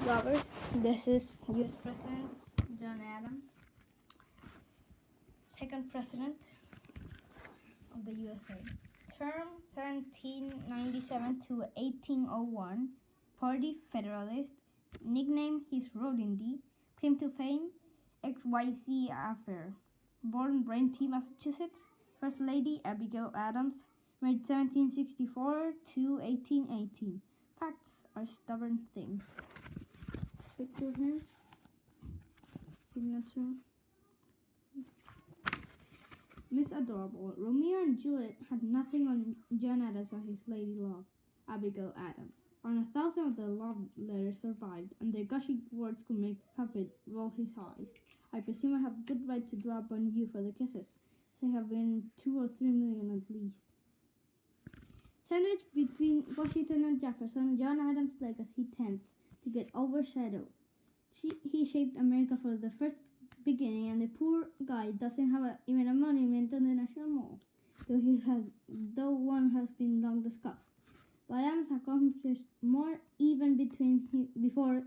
lovers. This is U.S. President John Adams, second president of the USA. Term 1797 to 1801, Party Federalist, nickname his Rodindy, claim to fame XYZ affair. Born Braintree, Massachusetts, First Lady Abigail Adams, married 1764 to 1818. Facts are stubborn things. Picture of him. Signature. Miss Adorable. Romeo and Juliet had nothing on John Adams or his lady love, Abigail Adams. Around 1,000 of the love letters survived, and their gushing words could make Cupid roll his eyes. I presume I have good right to draw upon you for the kisses. They have been 2 or 3 million at least. Sandwiched between Washington and Jefferson, John Adams' legacy tends to get overshadowed. He shaped America for the first beginning, and the poor guy doesn't have even a monument on the National Mall, though one has been long discussed. But Adams accomplished more even before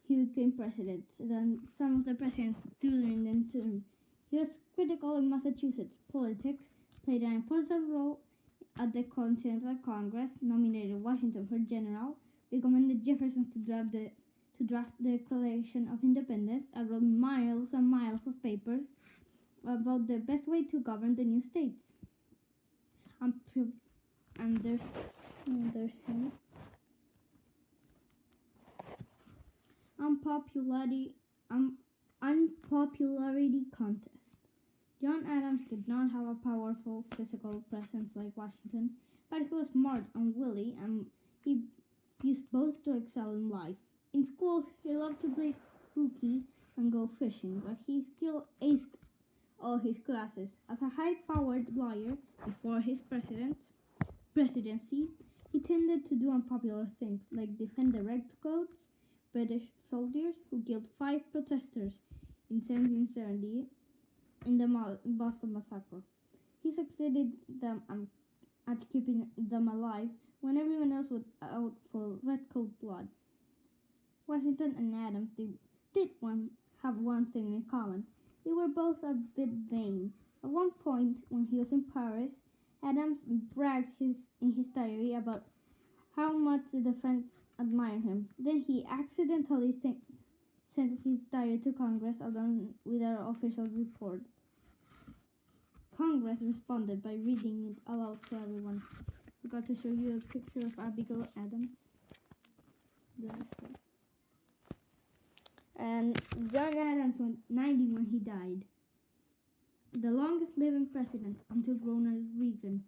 he became president than some of the presidents during the term. He was critical in Massachusetts politics, played an important role at the Continental Congress, nominated Washington for general, recommended Jefferson to draft the Declaration of Independence, and wrote miles and miles of papers about the best way to govern the new states. And there's him. Unpopularity contest. John Adams did not have a powerful physical presence like Washington, but he was smart and witty, and he used both to excel in life. In school, he loved to play hooky and go fishing, but he still aced all his classes. As a high-powered lawyer before his presidency, he tended to do unpopular things, like defend the redcoats, British soldiers who killed 5 protesters in 1770 in the Boston Massacre. He succeeded them at keeping them alive when everyone else was out for redcoat blood. Washington and Adams did have one thing in common. They were both a bit vain. At one point, when he was in Paris, Adams bragged in his diary about how much the French admired him. Then he accidentally sent his diary to Congress along with our official report. Congress responded by reading it aloud to everyone. I got to show you a picture of Abigail Adams. And John Adams was 90 when he died. The longest living president until Ronald Reagan.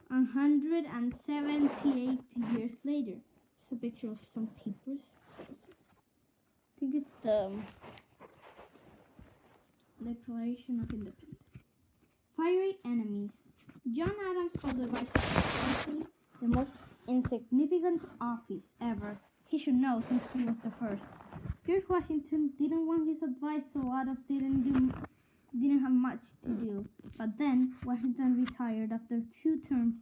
178 years later. It's a picture of some papers. I think it's the Declaration of Independence. Fiery enemies. John Adams called the Vice Presidency the most insignificant office ever. He should know since he was the first. George Washington didn't want his advice, so Adams didn't have much to do. But then Washington retired after 2 terms,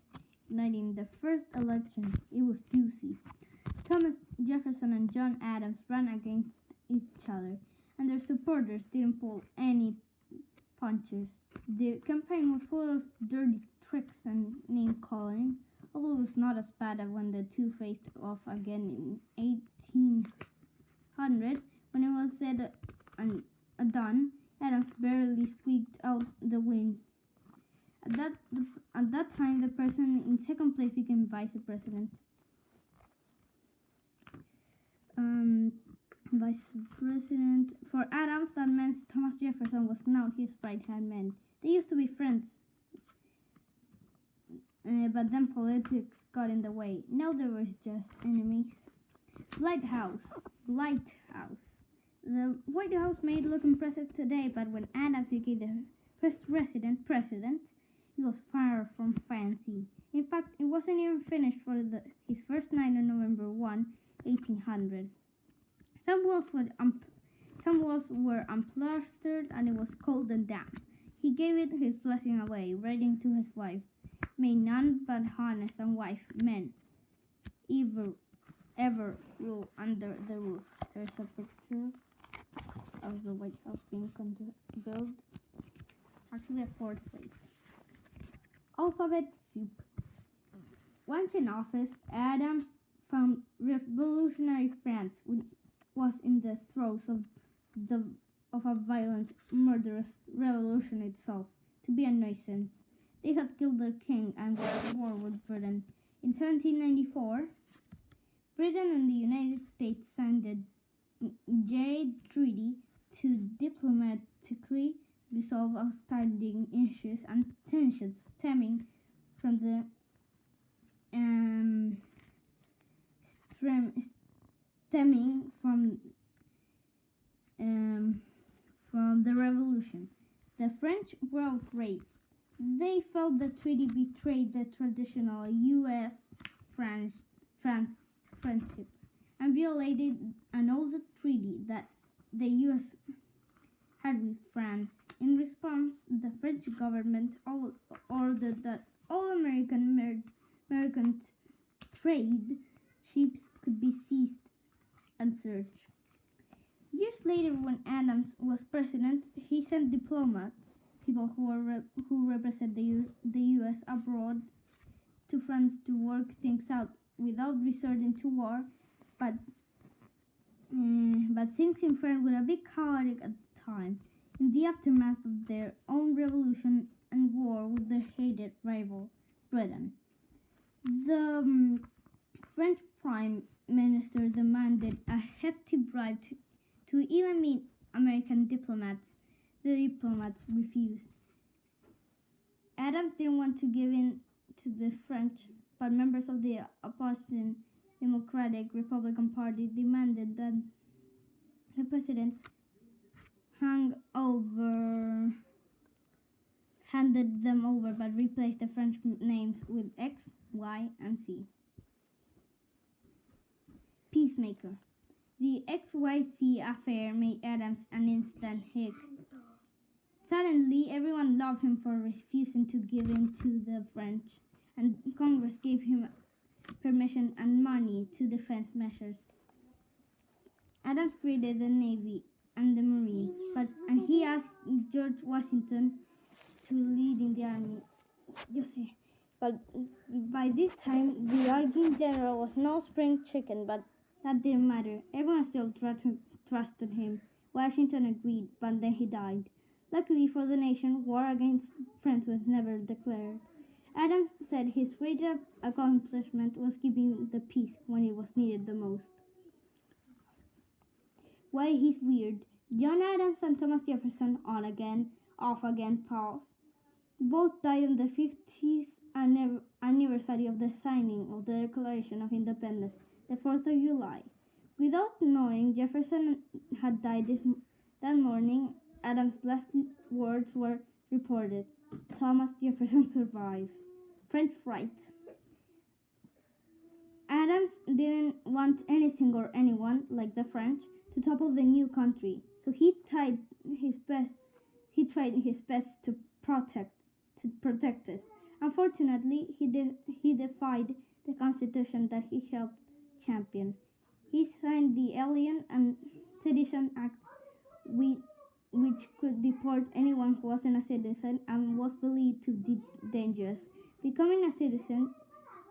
igniting the first election. It was juicy. Thomas Jefferson and John Adams ran against each other, and their supporters didn't pull any punches. The campaign was full of dirty tricks and name-calling, although it was not as bad as when the two faced off again in 1800. When it was said and done, Adams barely squeaked out the win. At that time, the person in second place became vice president. Vice president. For Adams, that meant Thomas Jefferson was now his right-hand man. They used to be friends, but then politics got in the way. Now there was just enemies. Lighthouse. The White House may look impressive today, but when Adams became the first president, it was far from fancy. In fact, it wasn't even finished for his first night on November 1, 1800. Some walls were unplastered, and it was cold and damp. He gave it his blessing away, writing to his wife, "May none but honest and wise men ever rule under the roof. There's a picture of the White House being built. Actually, a fourth plate. Alphabet soup. Once in office, Adams found revolutionary France was in the throes of a violent, murderous revolution itself to be a nuisance. They had killed their king and were at war with Britain. In 1794, Britain and the United States signed the Jade Treaty to diplomatically resolve outstanding issues and tensions stemming from the revolution. The French were outraged. They felt the treaty betrayed the traditional U.S.-France friendship and violated an older treaty that the U.S. had with France. In response, the French government ordered that all American trade ships could be seized and searched. Years later, when Adams was president, he sent diplomats, people who represent the U.S. abroad, to France to work things out without resorting to war. But things in France were a bit chaotic at the time, in the aftermath of their own revolution and war with their hated rival, Britain. The French Prime Minister demanded a hefty bribe to even meet American diplomats. The diplomats refused. Adams didn't want to give in to the French, but members of the opposing Democratic Republican Party demanded that the president handed them over but replaced the French names with X, Y, and C. Peacemaker. The XYZ affair made Adams an instant hit. Suddenly, everyone loved him for refusing to give in to the French, and Congress gave him permission and money to defend measures. Adams created the Navy and the Marines, and he asked George Washington to lead in the army. But by this time, the Argentine general was no spring chicken, but that didn't matter. Everyone still trusted him. Washington agreed, but then he died. Luckily for the nation, war against France was never declared. Adams said his greatest accomplishment was keeping the peace when it was needed the most. Why he's weird. John Adams and Thomas Jefferson, off again, pause. Both died on the 50th anniversary of the signing of the Declaration of Independence, the 4th of July. Without knowing Jefferson had died that morning, Adams' last words were reported. Thomas Jefferson survives. French fright. Adams didn't want anything or anyone, like the French, to topple the new country, so he tried his best to protect it. Unfortunately, he defied the Constitution that he helped champion. He signed the Alien and Sedition Acts, which could deport anyone who wasn't a citizen and was believed to be dangerous. Becoming a citizen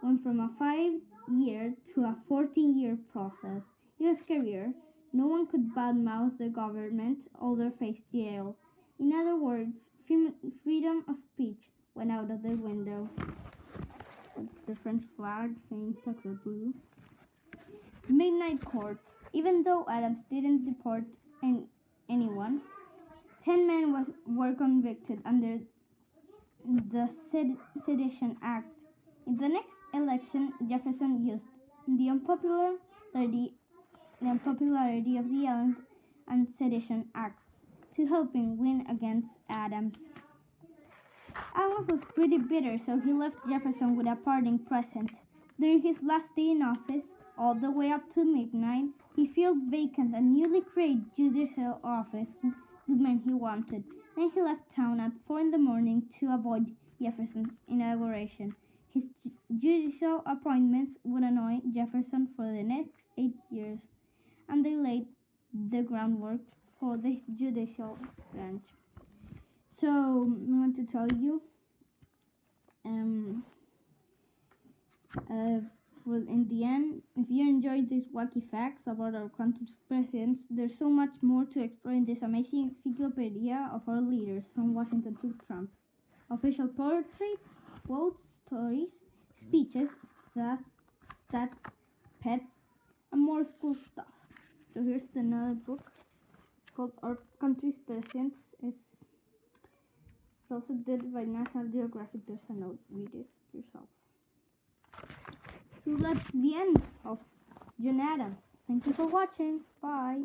went from a 5-year to a 14-year process. It was scarier. No one could badmouth the government or they faced jail. In other words, freedom of speech went out of the window. That's the French flag saying Sacre Bleu. Midnight Court. Even though Adams didn't deport anyone, 10 men were convicted under the Sedition Act. In the next election, Jefferson used the unpopularity of the Alien and Sedition Acts to help him win against Adams. Adams was pretty bitter, so he left Jefferson with a parting present. During his last day in office, all the way up to midnight, he filled vacant a newly created judicial office with men he wanted. Then he left town at 4 a.m. to avoid Jefferson's inauguration. His judicial appointments would annoy Jefferson for the next 8 years, and they laid the groundwork for the judicial branch. So, I want to tell you, in the end, if you enjoyed these wacky facts about our country's presidents, there's so much more to explore in this amazing encyclopedia of our leaders, from Washington to Trump. Official portraits, quotes, stories, speeches, stats, pets, and more cool stuff. So here's another book called Our Country's Presidents. It's also did by National Geographic. There's a note. Read it yourself. So that's the end of John Adams. Thank you for watching. Bye.